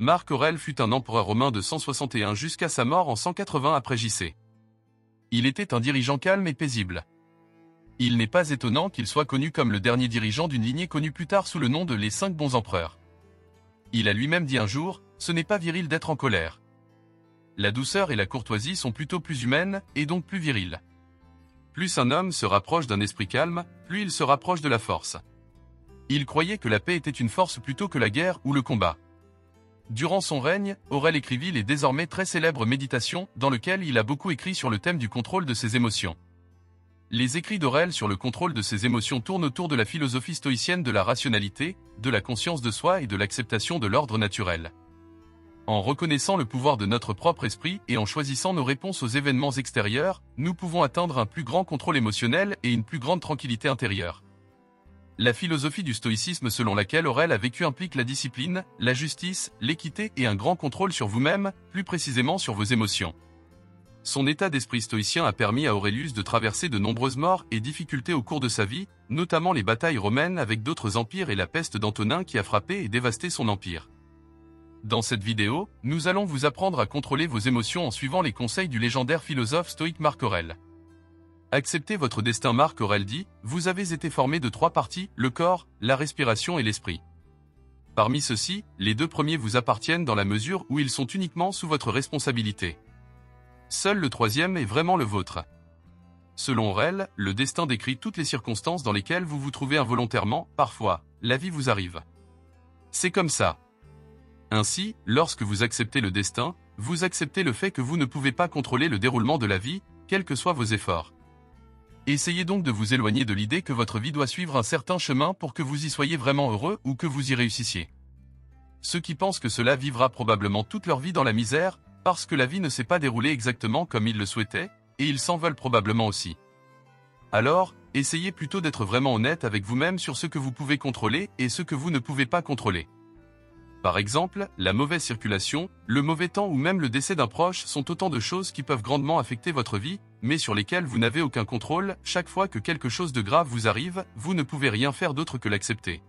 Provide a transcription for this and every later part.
Marc Aurèle fut un empereur romain de 161 jusqu'à sa mort en 180 après JC. Il était un dirigeant calme et paisible. Il n'est pas étonnant qu'il soit connu comme le dernier dirigeant d'une lignée connue plus tard sous le nom de les 5 bons empereurs. Il a lui-même dit un jour, « Ce n'est pas viril d'être en colère. La douceur et la courtoisie sont plutôt plus humaines, et donc plus viriles. Plus un homme se rapproche d'un esprit calme, plus il se rapproche de la force. » Il croyait que la paix était une force plutôt que la guerre ou le combat. Durant son règne, Aurèle écrivit les désormais très célèbres Méditations, dans lesquelles il a beaucoup écrit sur le thème du contrôle de ses émotions. Les écrits d'Aurèle sur le contrôle de ses émotions tournent autour de la philosophie stoïcienne de la rationalité, de la conscience de soi et de l'acceptation de l'ordre naturel. En reconnaissant le pouvoir de notre propre esprit et en choisissant nos réponses aux événements extérieurs, nous pouvons atteindre un plus grand contrôle émotionnel et une plus grande tranquillité intérieure. La philosophie du stoïcisme selon laquelle Aurèle a vécu implique la discipline, la justice, l'équité et un grand contrôle sur vous-même, plus précisément sur vos émotions. Son état d'esprit stoïcien a permis à Aurelius de traverser de nombreuses morts et difficultés au cours de sa vie, notamment les batailles romaines avec d'autres empires et la peste d'Antonin qui a frappé et dévasté son empire. Dans cette vidéo, nous allons vous apprendre à contrôler vos émotions en suivant les conseils du légendaire philosophe stoïque Marc Aurèle. Acceptez votre destin. Marc Aurèle dit, vous avez été formé de 3 parties, le corps, la respiration et l'esprit. Parmi ceux-ci, les 2 premiers vous appartiennent dans la mesure où ils sont uniquement sous votre responsabilité. Seul le 3e est vraiment le vôtre. Selon Aurèle, le destin décrit toutes les circonstances dans lesquelles vous vous trouvez involontairement, parfois, la vie vous arrive. C'est comme ça. Ainsi, lorsque vous acceptez le destin, vous acceptez le fait que vous ne pouvez pas contrôler le déroulement de la vie, quels que soient vos efforts. Essayez donc de vous éloigner de l'idée que votre vie doit suivre un certain chemin pour que vous y soyez vraiment heureux ou que vous y réussissiez. Ceux qui pensent que cela vivra probablement toute leur vie dans la misère, parce que la vie ne s'est pas déroulée exactement comme ils le souhaitaient, et ils s'en veulent probablement aussi. Alors, essayez plutôt d'être vraiment honnête avec vous-même sur ce que vous pouvez contrôler et ce que vous ne pouvez pas contrôler. Par exemple, la mauvaise circulation, le mauvais temps ou même le décès d'un proche sont autant de choses qui peuvent grandement affecter votre vie, mais sur lesquelles vous n'avez aucun contrôle. Chaque fois que quelque chose de grave vous arrive, vous ne pouvez rien faire d'autre que l'accepter.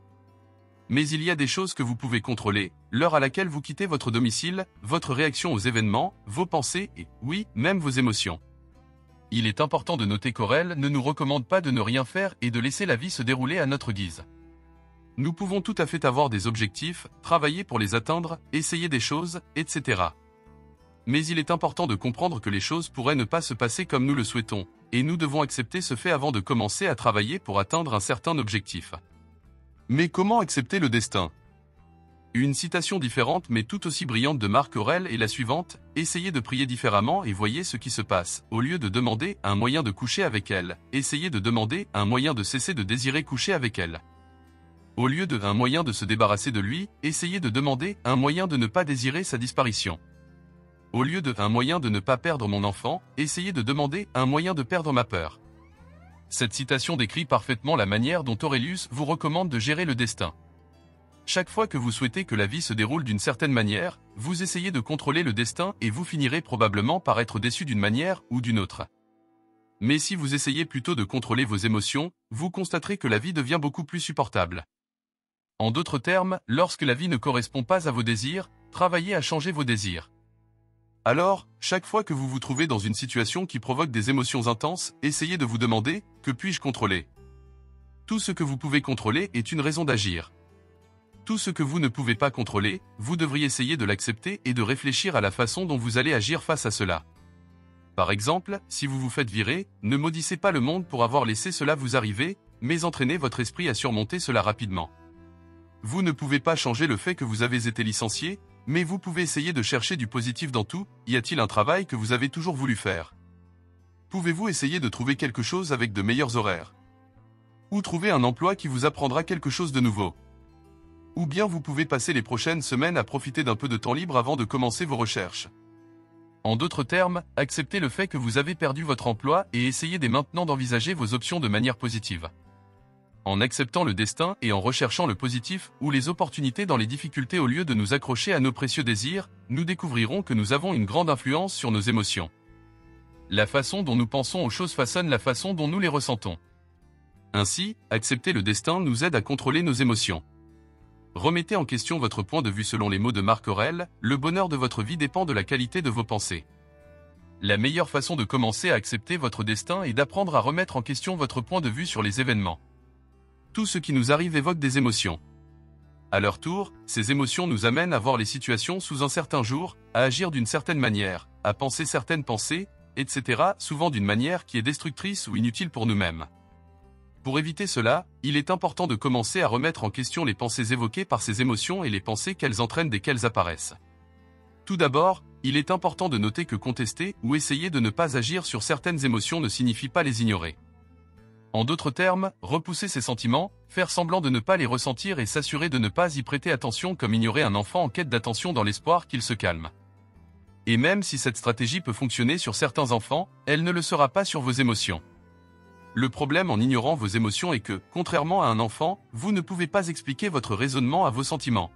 Mais il y a des choses que vous pouvez contrôler, l'heure à laquelle vous quittez votre domicile, votre réaction aux événements, vos pensées et, oui, même vos émotions. Il est important de noter qu'Aurèle ne nous recommande pas de ne rien faire et de laisser la vie se dérouler à notre guise. Nous pouvons tout à fait avoir des objectifs, travailler pour les atteindre, essayer des choses, etc. Mais il est important de comprendre que les choses pourraient ne pas se passer comme nous le souhaitons, et nous devons accepter ce fait avant de commencer à travailler pour atteindre un certain objectif. Mais comment accepter le destin? Une citation différente mais tout aussi brillante de Marc Aurèle est la suivante, « Essayez de prier différemment et voyez ce qui se passe. Au lieu de demander un moyen de coucher avec elle, essayez de demander un moyen de cesser de désirer coucher avec elle. Au lieu de un moyen de se débarrasser de lui, essayez de demander un moyen de ne pas désirer sa disparition. Au lieu de un moyen de ne pas perdre mon enfant, essayez de demander un moyen de perdre ma peur. » Cette citation décrit parfaitement la manière dont Aurelius vous recommande de gérer le destin. Chaque fois que vous souhaitez que la vie se déroule d'une certaine manière, vous essayez de contrôler le destin et vous finirez probablement par être déçu d'une manière ou d'une autre. Mais si vous essayez plutôt de contrôler vos émotions, vous constaterez que la vie devient beaucoup plus supportable. En d'autres termes, lorsque la vie ne correspond pas à vos désirs, travaillez à changer vos désirs. Alors, chaque fois que vous vous trouvez dans une situation qui provoque des émotions intenses, essayez de vous demander « Que puis-je contrôler ?» Tout ce que vous pouvez contrôler est une raison d'agir. Tout ce que vous ne pouvez pas contrôler, vous devriez essayer de l'accepter et de réfléchir à la façon dont vous allez agir face à cela. Par exemple, si vous vous faites virer, ne maudissez pas le monde pour avoir laissé cela vous arriver, mais entraînez votre esprit à surmonter cela rapidement. Vous ne pouvez pas changer le fait que vous avez été licencié, mais vous pouvez essayer de chercher du positif dans tout. Y a-t-il un travail que vous avez toujours voulu faire? Pouvez-vous essayer de trouver quelque chose avec de meilleurs horaires? Ou trouver un emploi qui vous apprendra quelque chose de nouveau? Ou bien vous pouvez passer les prochaines semaines à profiter d'un peu de temps libre avant de commencer vos recherches. En d'autres termes, acceptez le fait que vous avez perdu votre emploi et essayez dès maintenant d'envisager vos options de manière positive. En acceptant le destin et en recherchant le positif ou les opportunités dans les difficultés au lieu de nous accrocher à nos précieux désirs, nous découvrirons que nous avons une grande influence sur nos émotions. La façon dont nous pensons aux choses façonne la façon dont nous les ressentons. Ainsi, accepter le destin nous aide à contrôler nos émotions. Remettez en question votre point de vue selon les mots de Marc Aurèle, le bonheur de votre vie dépend de la qualité de vos pensées. La meilleure façon de commencer à accepter votre destin est d'apprendre à remettre en question votre point de vue sur les événements. Tout ce qui nous arrive évoque des émotions. À leur tour, ces émotions nous amènent à voir les situations sous un certain jour, à agir d'une certaine manière, à penser certaines pensées, etc., souvent d'une manière qui est destructrice ou inutile pour nous-mêmes. Pour éviter cela, il est important de commencer à remettre en question les pensées évoquées par ces émotions et les pensées qu'elles entraînent dès qu'elles apparaissent. Tout d'abord, il est important de noter que contester ou essayer de ne pas agir sur certaines émotions ne signifie pas les ignorer. En d'autres termes, repousser ces sentiments, faire semblant de ne pas les ressentir et s'assurer de ne pas y prêter attention comme ignorer un enfant en quête d'attention dans l'espoir qu'il se calme. Et même si cette stratégie peut fonctionner sur certains enfants, elle ne le sera pas sur vos émotions. Le problème en ignorant vos émotions est que, contrairement à un enfant, vous ne pouvez pas expliquer votre raisonnement à vos sentiments.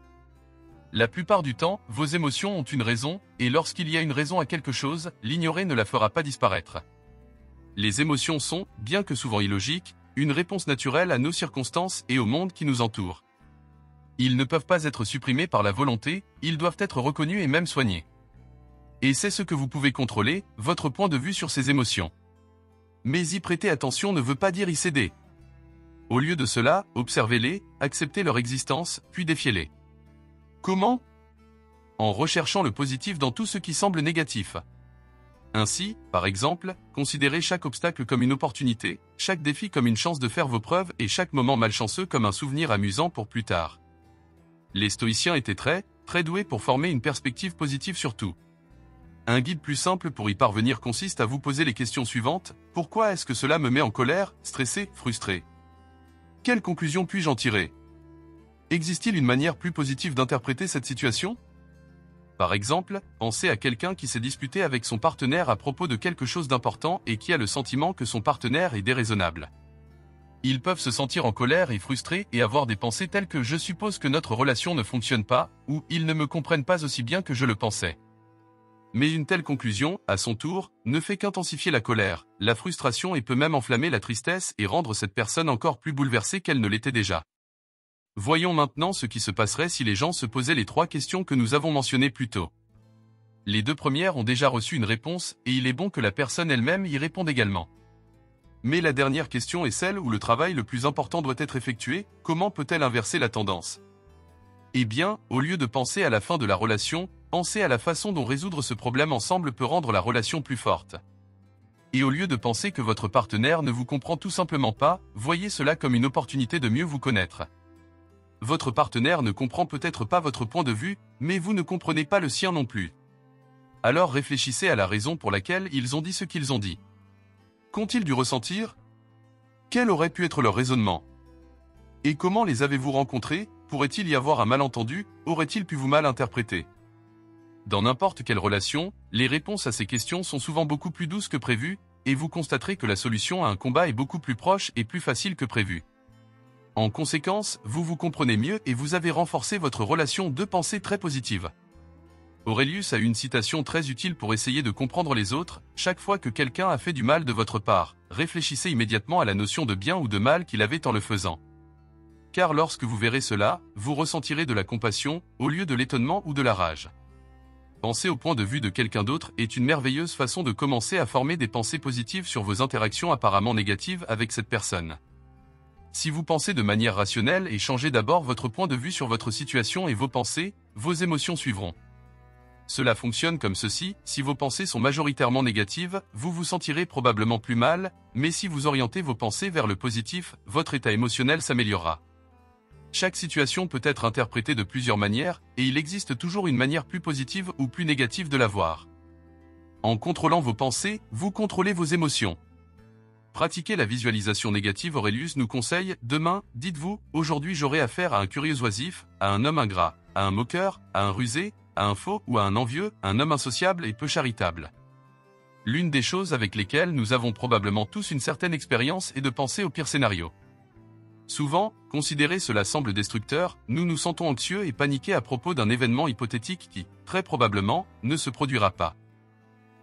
La plupart du temps, vos émotions ont une raison, et lorsqu'il y a une raison à quelque chose, l'ignorer ne la fera pas disparaître. Les émotions sont, bien que souvent illogiques, une réponse naturelle à nos circonstances et au monde qui nous entoure. Ils ne peuvent pas être supprimés par la volonté, ils doivent être reconnus et même soignés. Et c'est ce que vous pouvez contrôler, votre point de vue sur ces émotions. Mais y prêter attention ne veut pas dire y céder. Au lieu de cela, observez-les, acceptez leur existence, puis défiez-les. Comment ? En recherchant le positif dans tout ce qui semble négatif. Ainsi, par exemple, considérez chaque obstacle comme une opportunité, chaque défi comme une chance de faire vos preuves et chaque moment malchanceux comme un souvenir amusant pour plus tard. Les stoïciens étaient très doués pour former une perspective positive sur tout. Un guide plus simple pour y parvenir consiste à vous poser les questions suivantes. Pourquoi est-ce que cela me met en colère, stressé, frustré ? Quelle conclusion puis-je en tirer ? Existe-t-il une manière plus positive d'interpréter cette situation ? Par exemple, pensez à quelqu'un qui s'est disputé avec son partenaire à propos de quelque chose d'important et qui a le sentiment que son partenaire est déraisonnable. Ils peuvent se sentir en colère et frustrés et avoir des pensées telles que « je suppose que notre relation ne fonctionne pas » ou « ils ne me comprennent pas aussi bien que je le pensais ». Mais une telle conclusion, à son tour, ne fait qu'intensifier la colère, la frustration et peut même enflammer la tristesse et rendre cette personne encore plus bouleversée qu'elle ne l'était déjà. Voyons maintenant ce qui se passerait si les gens se posaient les 3 questions que nous avons mentionnées plus tôt. Les 2 premières ont déjà reçu une réponse et il est bon que la personne elle-même y réponde également. Mais la dernière question est celle où le travail le plus important doit être effectué. Comment peut-elle inverser la tendance ? Eh bien, au lieu de penser à la fin de la relation, pensez à la façon dont résoudre ce problème ensemble peut rendre la relation plus forte. Et au lieu de penser que votre partenaire ne vous comprend tout simplement pas, voyez cela comme une opportunité de mieux vous connaître. Votre partenaire ne comprend peut-être pas votre point de vue, mais vous ne comprenez pas le sien non plus. Alors réfléchissez à la raison pour laquelle ils ont dit ce qu'ils ont dit. Qu'ont-ils dû ressentir ? Quel aurait pu être leur raisonnement ? Et comment les avez-vous rencontrés ? Pourrait-il y avoir un malentendu ? Aurait-il pu vous mal interpréter ? Dans n'importe quelle relation, les réponses à ces questions sont souvent beaucoup plus douces que prévues, et vous constaterez que la solution à un combat est beaucoup plus proche et plus facile que prévu. En conséquence, vous vous comprenez mieux et vous avez renforcé votre relation de pensée très positive. Aurelius a une citation très utile pour essayer de comprendre les autres. Chaque fois que quelqu'un a fait du mal de votre part, réfléchissez immédiatement à la notion de bien ou de mal qu'il avait en le faisant. Car lorsque vous verrez cela, vous ressentirez de la compassion, au lieu de l'étonnement ou de la rage. Penser au point de vue de quelqu'un d'autre est une merveilleuse façon de commencer à former des pensées positives sur vos interactions apparemment négatives avec cette personne. Si vous pensez de manière rationnelle et changez d'abord votre point de vue sur votre situation et vos pensées, vos émotions suivront. Cela fonctionne comme ceci, si vos pensées sont majoritairement négatives, vous vous sentirez probablement plus mal, mais si vous orientez vos pensées vers le positif, votre état émotionnel s'améliorera. Chaque situation peut être interprétée de plusieurs manières, et il existe toujours une manière plus positive ou plus négative de la voir. En contrôlant vos pensées, vous contrôlez vos émotions. Pratiquez la visualisation négative. Aurelius nous conseille, demain, dites-vous, aujourd'hui j'aurai affaire à un curieux oisif, à un homme ingrat, à un moqueur, à un rusé, à un faux ou à un envieux, un homme insociable et peu charitable. L'une des choses avec lesquelles nous avons probablement tous une certaine expérience est de penser au pire scénario. Souvent, considérer cela semble destructeur, nous nous sentons anxieux et paniqués à propos d'un événement hypothétique qui, très probablement, ne se produira pas.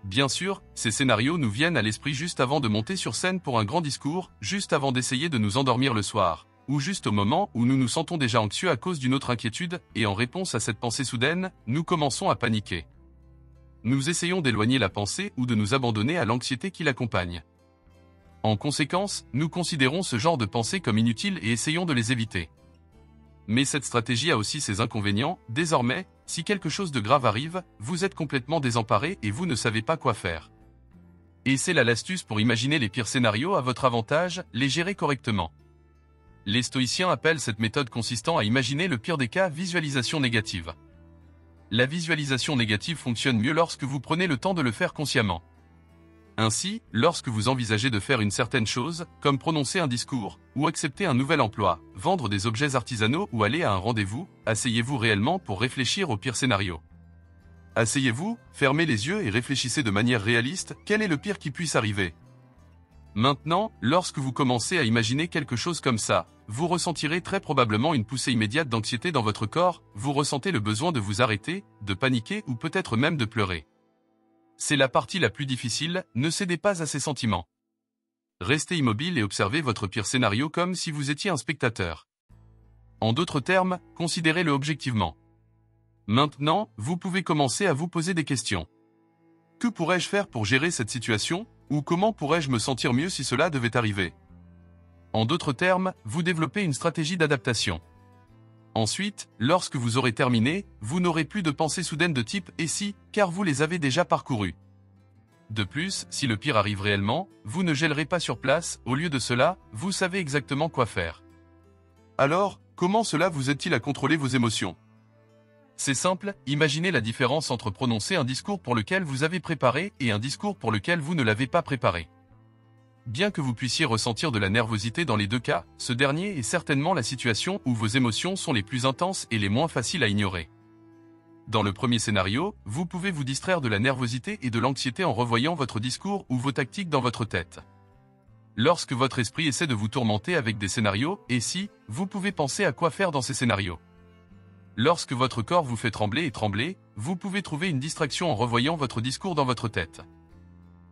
Bien sûr, ces scénarios nous viennent à l'esprit juste avant de monter sur scène pour un grand discours, juste avant d'essayer de nous endormir le soir. ou juste au moment où nous nous sentons déjà anxieux à cause d'une autre inquiétude, et en réponse à cette pensée soudaine, nous commençons à paniquer. Nous essayons d'éloigner la pensée ou de nous abandonner à l'anxiété qui l'accompagne. En conséquence, nous considérons ce genre de pensées comme inutiles et essayons de les éviter. Mais cette stratégie a aussi ses inconvénients. Désormais, si quelque chose de grave arrive, vous êtes complètement désemparé et vous ne savez pas quoi faire. Et c'est là l'astuce pour imaginer les pires scénarios à votre avantage, les gérer correctement. Les stoïciens appellent cette méthode consistant à imaginer le pire des cas visualisation négative. La visualisation négative fonctionne mieux lorsque vous prenez le temps de le faire consciemment. Ainsi, lorsque vous envisagez de faire une certaine chose, comme prononcer un discours, ou accepter un nouvel emploi, vendre des objets artisanaux ou aller à un rendez-vous, asseyez-vous réellement pour réfléchir au pire scénario. Asseyez-vous, fermez les yeux et réfléchissez de manière réaliste, quel est le pire qui puisse arriver. Maintenant, lorsque vous commencez à imaginer quelque chose comme ça, vous ressentirez très probablement une poussée immédiate d'anxiété dans votre corps, vous ressentez le besoin de vous arrêter, de paniquer ou peut-être même de pleurer. C'est la partie la plus difficile, ne cédez pas à ces sentiments. Restez immobile et observez votre pire scénario comme si vous étiez un spectateur. En d'autres termes, considérez-le objectivement. Maintenant, vous pouvez commencer à vous poser des questions. Que pourrais-je faire pour gérer cette situation, ou comment pourrais-je me sentir mieux si cela devait arriver? En d'autres termes, vous développez une stratégie d'adaptation. Ensuite, lorsque vous aurez terminé, vous n'aurez plus de pensées soudaines de type « et si », car vous les avez déjà parcourues. De plus, si le pire arrive réellement, vous ne gèlerez pas sur place, au lieu de cela, vous savez exactement quoi faire. Alors, comment cela vous aide-t-il à contrôler vos émotions? C'est simple, imaginez la différence entre prononcer un discours pour lequel vous avez préparé et un discours pour lequel vous ne l'avez pas préparé. Bien que vous puissiez ressentir de la nervosité dans les deux cas, ce dernier est certainement la situation où vos émotions sont les plus intenses et les moins faciles à ignorer. Dans le premier scénario, vous pouvez vous distraire de la nervosité et de l'anxiété en revoyant votre discours ou vos tactiques dans votre tête. Lorsque votre esprit essaie de vous tourmenter avec des scénarios, et si, vous pouvez penser à quoi faire dans ces scénarios. Lorsque votre corps vous fait trembler et trembler, vous pouvez trouver une distraction en revoyant votre discours dans votre tête.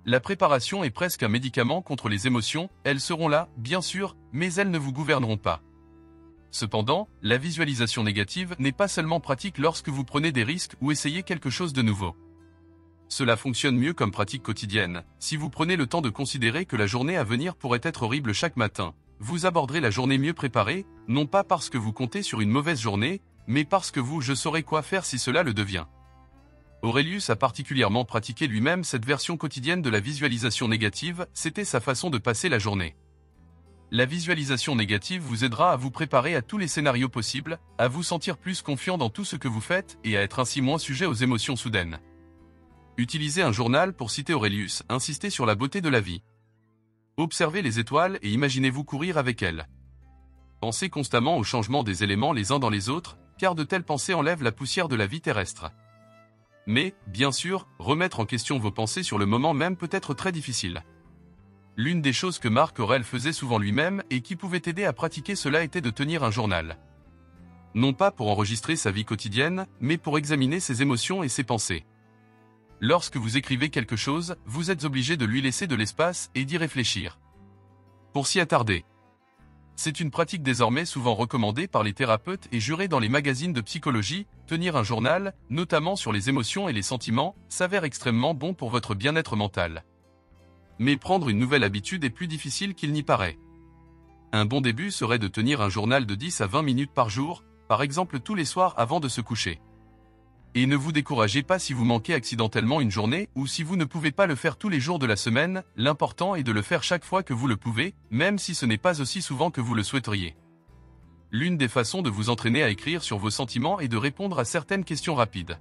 La préparation est presque un médicament contre les émotions, elles seront là, bien sûr, mais elles ne vous gouverneront pas. Cependant, la visualisation négative n'est pas seulement pratique lorsque vous prenez des risques ou essayez quelque chose de nouveau. Cela fonctionne mieux comme pratique quotidienne. Si vous prenez le temps de considérer que la journée à venir pourrait être horrible chaque matin, vous aborderez la journée mieux préparée, non pas parce que vous comptez sur une mauvaise journée, mais parce que je saurai quoi faire si cela le devient. Aurelius a particulièrement pratiqué lui-même cette version quotidienne de la visualisation négative, c'était sa façon de passer la journée. La visualisation négative vous aidera à vous préparer à tous les scénarios possibles, à vous sentir plus confiant dans tout ce que vous faites et à être ainsi moins sujet aux émotions soudaines. Utilisez un journal pour citer Aurelius, insistez sur la beauté de la vie. Observez les étoiles et imaginez-vous courir avec elles. Pensez constamment au changement des éléments les uns dans les autres, car de telles pensées enlèvent la poussière de la vie terrestre. Mais, bien sûr, remettre en question vos pensées sur le moment même peut être très difficile. L'une des choses que Marc Aurèle faisait souvent lui-même et qui pouvait aider à pratiquer cela était de tenir un journal. Non pas pour enregistrer sa vie quotidienne, mais pour examiner ses émotions et ses pensées. Lorsque vous écrivez quelque chose, vous êtes obligé de lui laisser de l'espace et d'y réfléchir. Pour s'y attarder. C'est une pratique désormais souvent recommandée par les thérapeutes et jurée dans les magazines de psychologie. Tenir un journal, notamment sur les émotions et les sentiments, s'avère extrêmement bon pour votre bien-être mental. Mais prendre une nouvelle habitude est plus difficile qu'il n'y paraît. Un bon début serait de tenir un journal de 10 à 20 minutes par jour, par exemple tous les soirs avant de se coucher. Et ne vous découragez pas si vous manquez accidentellement une journée ou si vous ne pouvez pas le faire tous les jours de la semaine, l'important est de le faire chaque fois que vous le pouvez, même si ce n'est pas aussi souvent que vous le souhaiteriez. L'une des façons de vous entraîner à écrire sur vos sentiments est de répondre à certaines questions rapides.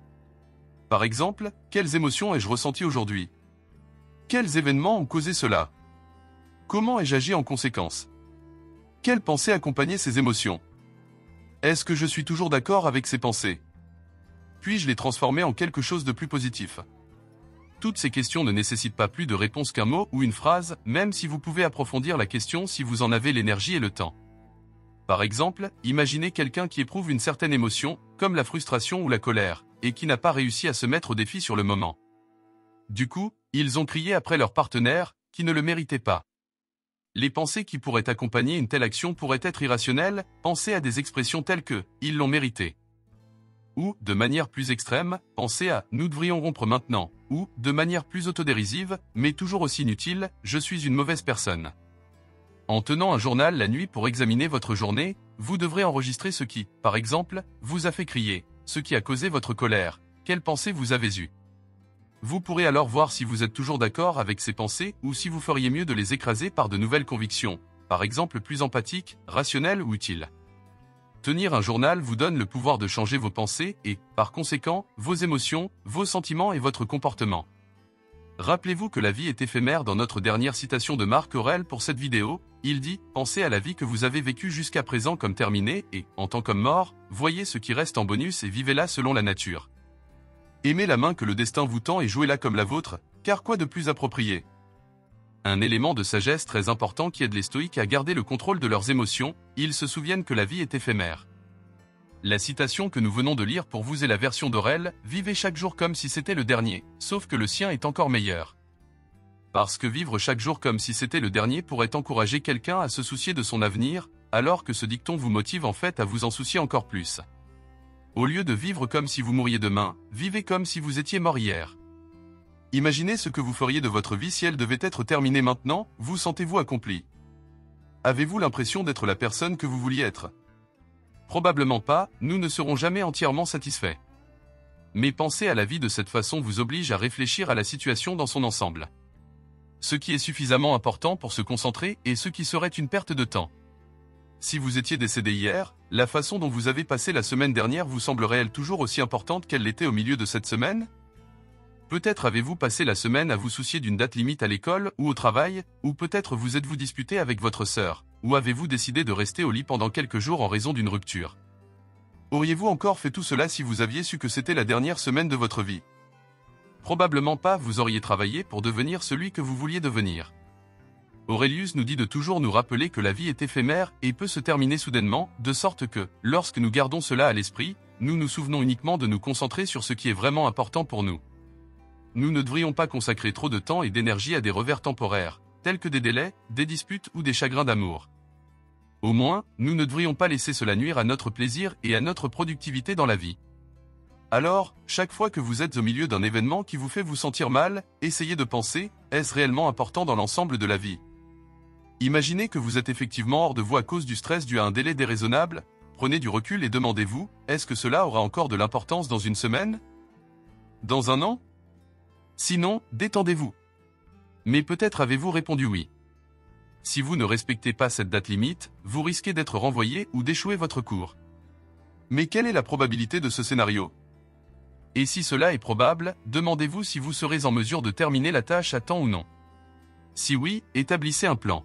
Par exemple, quelles émotions ai-je ressenties aujourd'hui? Quels événements ont causé cela? Comment ai-je agi en conséquence? Quelles pensées accompagnaient ces émotions? Est-ce que je suis toujours d'accord avec ces pensées? Puis-je les transformer en quelque chose de plus positif? Toutes ces questions ne nécessitent pas plus de réponse qu'un mot ou une phrase, même si vous pouvez approfondir la question si vous en avez l'énergie et le temps. Par exemple, imaginez quelqu'un qui éprouve une certaine émotion, comme la frustration ou la colère, et qui n'a pas réussi à se mettre au défi sur le moment. Du coup, ils ont crié après leur partenaire, qui ne le méritait pas. Les pensées qui pourraient accompagner une telle action pourraient être irrationnelles, pensez à des expressions telles que « ils l'ont mérité » ou, de manière plus extrême, pensez à « nous devrions rompre maintenant » ou, de manière plus autodérisive, mais toujours aussi inutile, « je suis une mauvaise personne ». En tenant un journal la nuit pour examiner votre journée, vous devrez enregistrer ce qui, par exemple, vous a fait crier, ce qui a causé votre colère, quelles pensées vous avez eues. Vous pourrez alors voir si vous êtes toujours d'accord avec ces pensées ou si vous feriez mieux de les écraser par de nouvelles convictions, par exemple plus empathiques, rationnelles ou utiles. Tenir un journal vous donne le pouvoir de changer vos pensées et, par conséquent, vos émotions, vos sentiments et votre comportement. Rappelez-vous que la vie est éphémère. Dans notre dernière citation de Marc Aurèle pour cette vidéo, il dit « Pensez à la vie que vous avez vécue jusqu'à présent comme terminée et, en tant qu'homme mort, voyez ce qui reste en bonus et vivez-la selon la nature. Aimez la main que le destin vous tend et jouez-la comme la vôtre, car quoi de plus approprié ?» Un élément de sagesse très important qui aide les stoïques à garder le contrôle de leurs émotions, ils se souviennent que la vie est éphémère. La citation que nous venons de lire pour vous est la version d'Aurèle, « Vivez chaque jour comme si c'était le dernier, sauf que le sien est encore meilleur. » Parce que vivre chaque jour comme si c'était le dernier pourrait encourager quelqu'un à se soucier de son avenir, alors que ce dicton vous motive en fait à vous en soucier encore plus. Au lieu de vivre comme si vous mouriez demain, vivez comme si vous étiez mort hier. Imaginez ce que vous feriez de votre vie si elle devait être terminée maintenant, vous sentez-vous accompli? Avez-vous l'impression d'être la personne que vous vouliez être? Probablement pas, nous ne serons jamais entièrement satisfaits. Mais penser à la vie de cette façon vous oblige à réfléchir à la situation dans son ensemble. Ce qui est suffisamment important pour se concentrer et ce qui serait une perte de temps. Si vous étiez décédé hier, la façon dont vous avez passé la semaine dernière vous semblerait-elle toujours aussi importante qu'elle l'était au milieu de cette semaine? Peut-être avez-vous passé la semaine à vous soucier d'une date limite à l'école ou au travail, ou peut-être vous êtes-vous disputé avec votre sœur, ou avez-vous décidé de rester au lit pendant quelques jours en raison d'une rupture. Auriez-vous encore fait tout cela si vous aviez su que c'était la dernière semaine de votre vie? Probablement pas, vous auriez travaillé pour devenir celui que vous vouliez devenir. Aurelius nous dit de toujours nous rappeler que la vie est éphémère et peut se terminer soudainement, de sorte que, lorsque nous gardons cela à l'esprit, nous nous souvenons uniquement de nous concentrer sur ce qui est vraiment important pour nous. Nous ne devrions pas consacrer trop de temps et d'énergie à des revers temporaires, tels que des délais, des disputes ou des chagrins d'amour. Au moins, nous ne devrions pas laisser cela nuire à notre plaisir et à notre productivité dans la vie. Alors, chaque fois que vous êtes au milieu d'un événement qui vous fait vous sentir mal, essayez de penser, est-ce réellement important dans l'ensemble de la vie? Imaginez que vous êtes effectivement hors de vous à cause du stress dû à un délai déraisonnable, prenez du recul et demandez-vous, est-ce que cela aura encore de l'importance dans une semaine? Dans un an? Sinon, détendez-vous. Mais peut-être avez-vous répondu oui. Si vous ne respectez pas cette date limite, vous risquez d'être renvoyé ou d'échouer votre cours. Mais quelle est la probabilité de ce scénario? Et si cela est probable, demandez-vous si vous serez en mesure de terminer la tâche à temps ou non. Si oui, établissez un plan.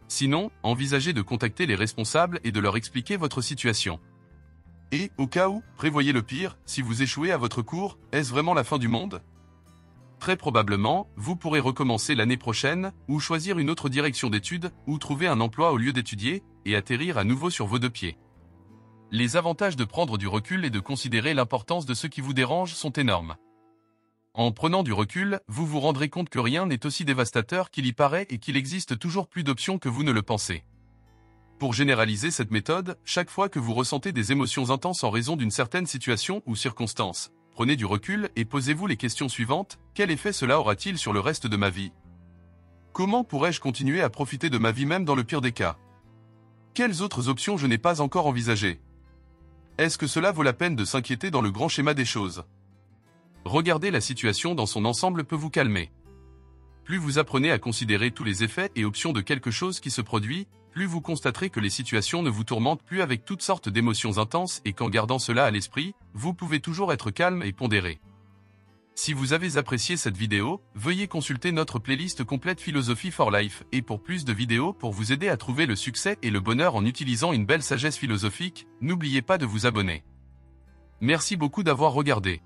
Sinon, envisagez de contacter les responsables et de leur expliquer votre situation. Et, au cas où, prévoyez le pire, si vous échouez à votre cours, est-ce vraiment la fin du monde? Très probablement, vous pourrez recommencer l'année prochaine, ou choisir une autre direction d'études, ou trouver un emploi au lieu d'étudier, et atterrir à nouveau sur vos deux pieds. Les avantages de prendre du recul et de considérer l'importance de ce qui vous dérange sont énormes. En prenant du recul, vous vous rendrez compte que rien n'est aussi dévastateur qu'il y paraît et qu'il existe toujours plus d'options que vous ne le pensez. Pour généraliser cette méthode, chaque fois que vous ressentez des émotions intenses en raison d'une certaine situation ou circonstance, prenez du recul et posez-vous les questions suivantes. Quel effet cela aura-t-il sur le reste de ma vie? Comment pourrais-je continuer à profiter de ma vie même dans le pire des cas? Quelles autres options je n'ai pas encore envisagées? Est-ce que cela vaut la peine de s'inquiéter dans le grand schéma des choses? Regarder la situation dans son ensemble peut vous calmer. Plus vous apprenez à considérer tous les effets et options de quelque chose qui se produit, plus vous constaterez que les situations ne vous tourmentent plus avec toutes sortes d'émotions intenses et qu'en gardant cela à l'esprit, vous pouvez toujours être calme et pondéré. Si vous avez apprécié cette vidéo, veuillez consulter notre playlist complète Philosophie for Life et pour plus de vidéos pour vous aider à trouver le succès et le bonheur en utilisant une belle sagesse philosophique, n'oubliez pas de vous abonner. Merci beaucoup d'avoir regardé.